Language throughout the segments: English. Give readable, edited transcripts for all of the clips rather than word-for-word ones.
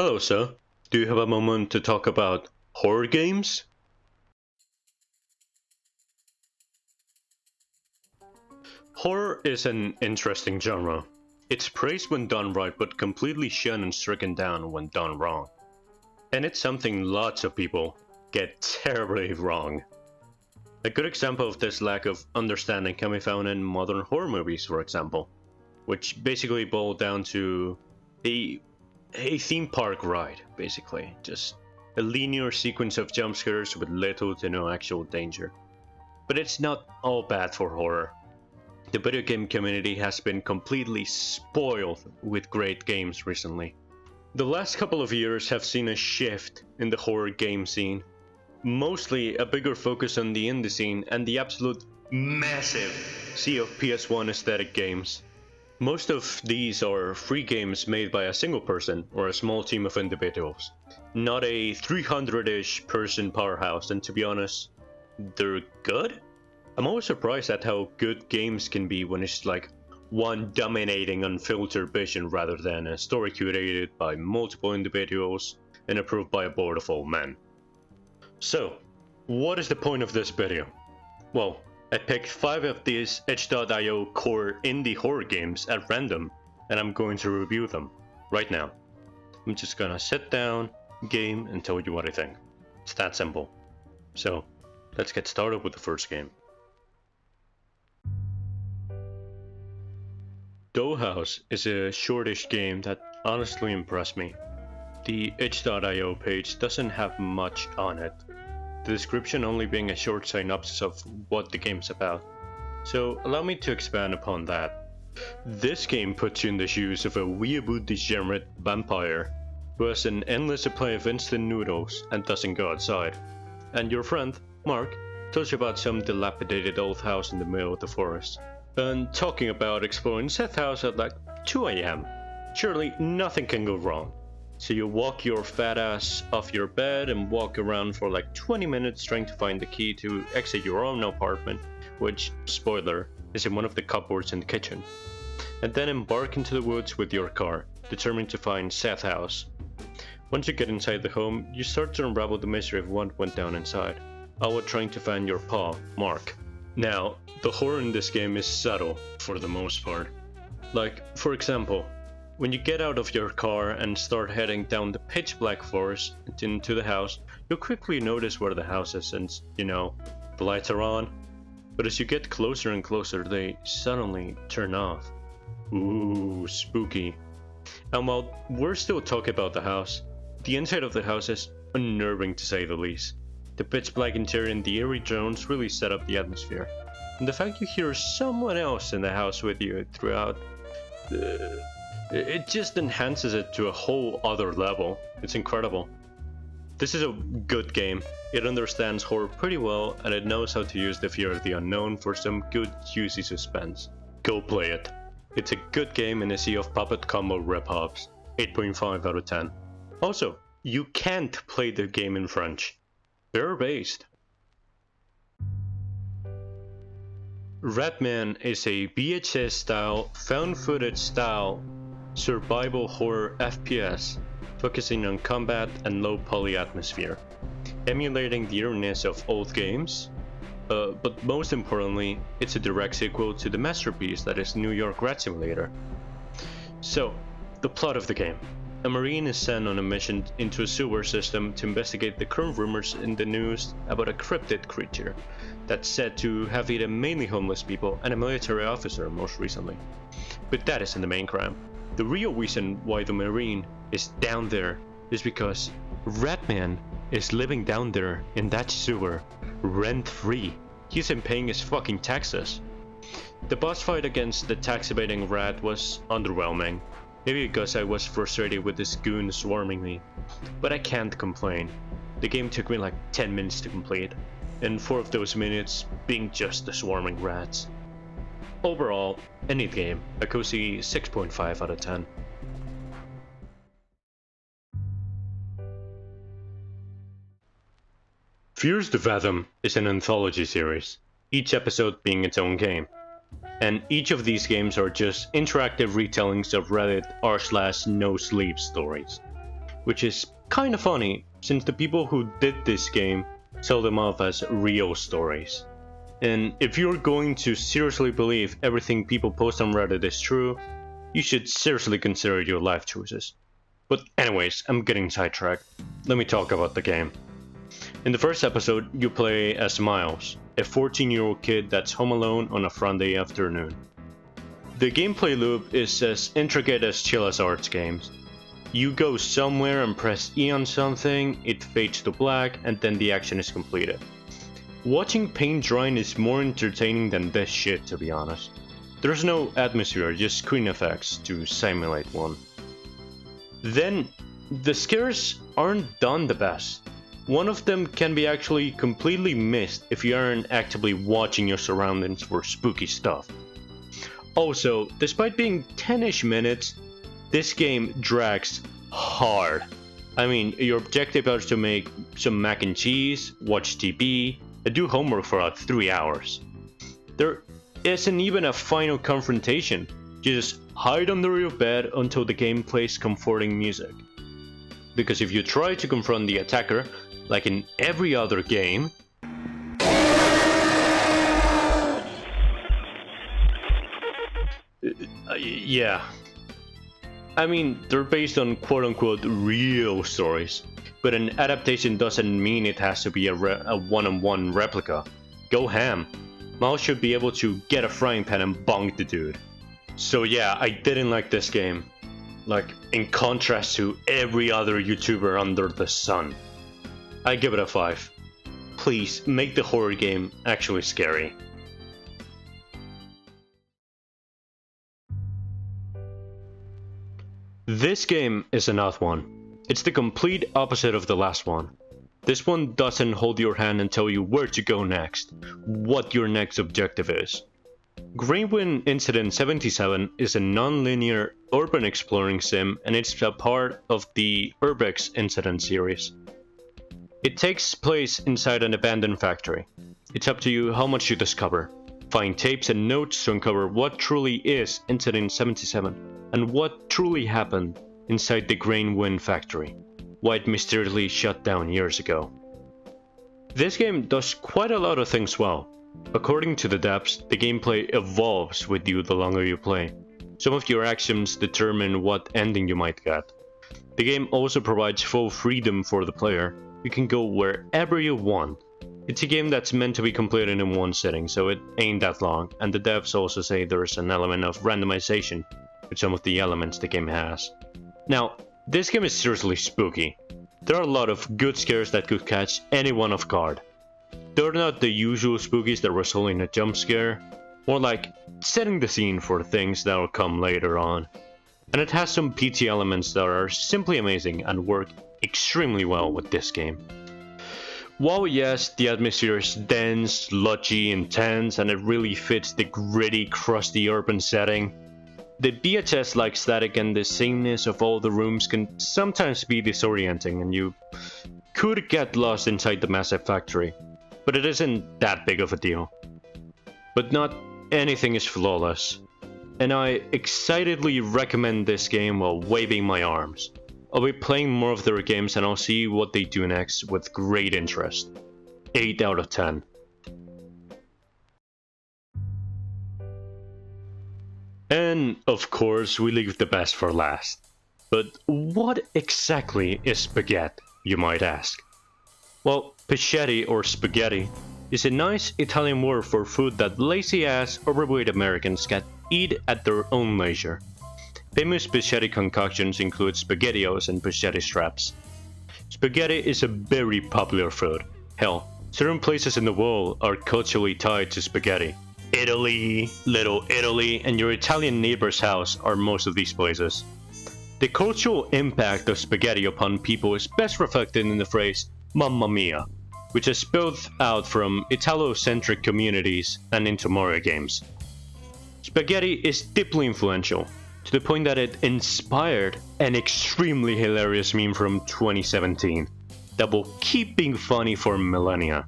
Hello, sir. Do you have a moment to talk about horror games? Horror is an interesting genre. It's praised when done right, but completely shunned and stricken down when done wrong. And it's something lots of people get terribly wrong. A good example of this lack of understanding can be found in modern horror movies, for example, which basically boil down to a theme park ride, basically. Just a linear sequence of jump scares with little to no actual danger. But it's not all bad for horror. The video game community has been completely spoiled with great games recently. The last couple of years have seen a shift in the horror game scene. Mostly a bigger focus on the indie scene and the absolute massive sea of PS1 aesthetic games. Most of these are free games made by a single person or a small team of individuals, not a 300-ish person powerhouse, and to be honest, they're good? I'm always surprised at how good games can be when it's like one dominating unfiltered vision rather than a story curated by multiple individuals and approved by a board of old men. So, what is the point of this video? Well, I picked 5 of these itch.io core indie horror games at random, and I'm going to review them right now. I'm just gonna sit down, game, and tell you what I think. It's that simple. So, let's get started with the first game. Dollhouse is a shortish game that honestly impressed me. The itch.io page doesn't have much on it, the description only being a short synopsis of what the game's about. So allow me to expand upon that. This game puts you in the shoes of a weeaboo degenerate vampire who has an endless supply of instant noodles and doesn't go outside. And your friend, Mark, tells you about some dilapidated old house in the middle of the forest. And talking about exploring Seth's house at like 2 AM. Surely nothing can go wrong. So you walk your fat ass off your bed and walk around for like 20 minutes trying to find the key to exit your own apartment, which, spoiler, is in one of the cupboards in the kitchen. And then embark into the woods with your car, determined to find Seth's house. Once you get inside the home, you start to unravel the mystery of what went down inside, all while trying to find your paw, Mark. Now, the horror in this game is subtle, for the most part. Like, for example, when you get out of your car and start heading down the pitch black forest into the house, you'll quickly notice where the house is since, the lights are on. But as you get closer and closer, they suddenly turn off. Ooh, spooky. And while we're still talking about the house, the inside of the house is unnerving to say the least. The pitch black interior and the eerie drones really set up the atmosphere. And the fact you hear someone else in the house with you throughout, it just enhances it to a whole other level. It's incredible. This is a good game. It understands horror pretty well, and it knows how to use the fear of the unknown for some good juicy suspense. Go play it. It's a good game in a sea of puppet combo rip-offs. 8.5 out of 10. Also, you can't play the game in French. They're based. Ratman is a VHS style, found footage style survival horror FPS focusing on combat and low poly atmosphere, emulating the eeriness of old games, but most importantly, it's a direct sequel to the masterpiece that is New York Rat Simulator. So, the plot of the game. A Marine is sent on a mission into a sewer system to investigate the current rumors in the news about a cryptid creature that's said to have eaten mainly homeless people and a military officer most recently. But that isn't the main crime. The real reason why the Marine is down there is because Ratman is living down there in that sewer, rent-free. He isn't paying his fucking taxes. The boss fight against the tax-evading rat was underwhelming. Maybe because I was frustrated with this goon swarming me. But I can't complain. The game took me like 10 minutes to complete, and 4 of those minutes being just the swarming rats. Overall, a neat game, a cozy 6.5 out of 10. Fears to Fathom is an anthology series, each episode being its own game. And each of these games are just interactive retellings of Reddit r/no sleep stories. which is kinda funny since the people who did this game sell them off as real stories. And if you're going to seriously believe everything people post on Reddit is true, you should seriously consider your life choices. But anyways, I'm getting sidetracked. Let me talk about the game. In the first episode, you play as Miles, a 14-year-old kid that's home alone on a Friday afternoon. The gameplay loop is as intricate as Chilla's Arts games. You go somewhere and press E on something, it fades to black, and then the action is completed. Watching paint drying is more entertaining than this shit, to be honest. There's no atmosphere, just screen effects to simulate one. Then, the scares aren't done the best. One of them can be actually completely missed if you aren't actively watching your surroundings for spooky stuff. Also, despite being 10-ish minutes, this game drags hard. I mean, your objective is to make some mac and cheese, watch TV, and do homework for about 3 hours. There isn't even a final confrontation. You just hide under your bed until the game plays comforting music. Because if you try to confront the attacker, like in every other game, yeah. I mean, they're based on quote-unquote real stories, but an adaptation doesn't mean it has to be a one-on-one replica. Go ham. Miles should be able to get a frying pan and bonk the dude. So yeah, I didn't like this game. Like, in contrast to every other YouTuber under the sun. I give it a 5. Please, make the horror game actually scary. This game is an odd one. It's the complete opposite of the last one. This one doesn't hold your hand and tell you where to go next, what your next objective is. Grainwind Incident 77 is a non-linear urban exploring sim, and it's a part of the Urbex Incident series. It takes place inside an abandoned factory. It's up to you how much you discover. Find tapes and notes to uncover what truly is Incident 77 and what truly happened inside the Grainwind factory, why it mysteriously shut down years ago. This game does quite a lot of things well. According to the devs, the gameplay evolves with you the longer you play. Some of your actions determine what ending you might get. The game also provides full freedom for the player. You can go wherever you want. It's a game that's meant to be completed in one sitting, so it ain't that long, and the devs also say there's an element of randomization with some of the elements the game has. Now, this game is seriously spooky. There are a lot of good scares that could catch anyone off guard. They're not the usual spookies that result in a jump scare, more like setting the scene for things that will come later on. And it has some PT elements that are simply amazing and work extremely well with this game. While yes, the atmosphere is dense, sludgy, intense, and it really fits the gritty, crusty urban setting, the VHS-like static and the sameness of all the rooms can sometimes be disorienting, and you could get lost inside the massive factory, but it isn't that big of a deal. But not anything is flawless, and I excitedly recommend this game while waving my arms. I'll be playing more of their games and I'll see what they do next with great interest. 8 out of 10. And of course we leave the best for last. But what exactly is Spaghet, you might ask? Well, Spaghetti or spaghetti is a nice Italian word for food that lazy-ass, overweight Americans can eat at their own leisure. Famous spaghetti concoctions include SpaghettiOs and spaghetti straps. Spaghetti is a very popular food. Hell, certain places in the world are culturally tied to spaghetti. Italy, Little Italy, and your Italian neighbor's house are most of these places. The cultural impact of spaghetti upon people is best reflected in the phrase "Mamma Mia", which is spilled out from Italo-centric communities and into Mario games. Spaghetti is deeply influential, to the point that it inspired an extremely hilarious meme from 2017 that will keep being funny for millennia.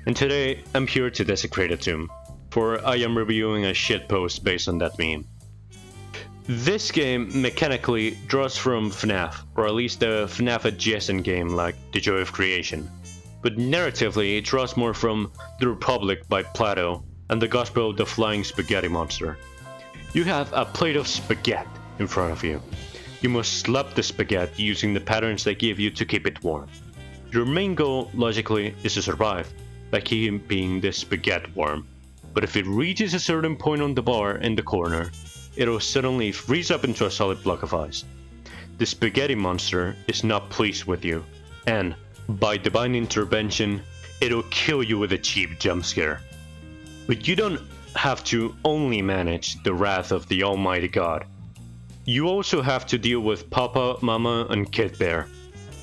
And today, I'm here to desecrate a tomb, for I am reviewing a shitpost based on that meme. This game mechanically draws from FNAF, or at least the FNAF adjacent game like The Joy of Creation. But narratively, it draws more from The Republic by Plato and The Gospel of the Flying Spaghetti Monster. You have a plate of spaghetti in front of you. You must slap the spaghetti using the patterns they give you to keep it warm. Your main goal, logically, is to survive, by keeping the spaghetti warm. But if it reaches a certain point on the bar in the corner, it'll suddenly freeze up into a solid block of ice. The spaghetti monster is not pleased with you, and, by divine intervention, it'll kill you with a cheap jump scare. But you don't have to only manage the wrath of the Almighty God. You also have to deal with Papa, Mama, and Kid Bear.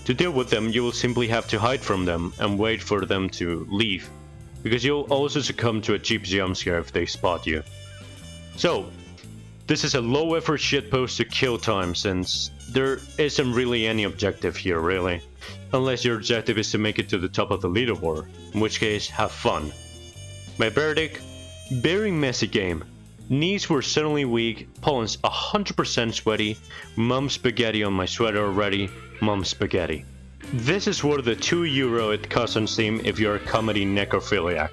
To deal with them, you will simply have to hide from them and wait for them to leave, because you'll also succumb to a cheap jump scare if they spot you. So, this is a low effort shitpost to kill time, since there isn't really any objective here, really. Unless your objective is to make it to the top of the leaderboard, in which case, have fun. My verdict? Very messy game. Knees were suddenly weak, palms 100% sweaty, mum spaghetti on my sweater already, mum spaghetti. This is worth the €2 it costs on Steam if you're a comedy necrophiliac.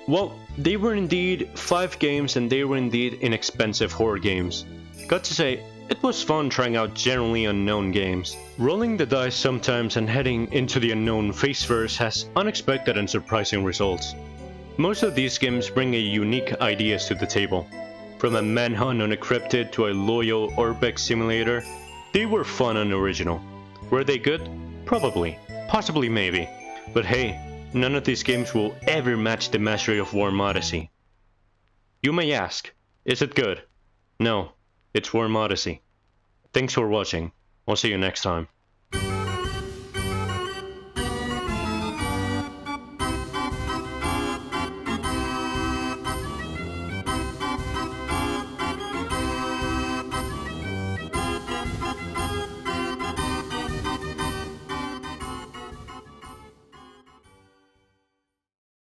Well, they were indeed 5 games and they were indeed inexpensive horror games. Got to say, it was fun trying out generally unknown games. Rolling the dice sometimes and heading into the unknown face first has unexpected and surprising results. Most of these games bring a unique ideas to the table. From a manhunt on a cryptid to a loyal Urbex simulator, they were fun and original. Were they good? Probably. Possibly maybe. But hey, none of these games will ever match the mastery of Warm Odyssey. You may ask, is it good? No, it's Warm Odyssey. Thanks for watching. I'll see you next time.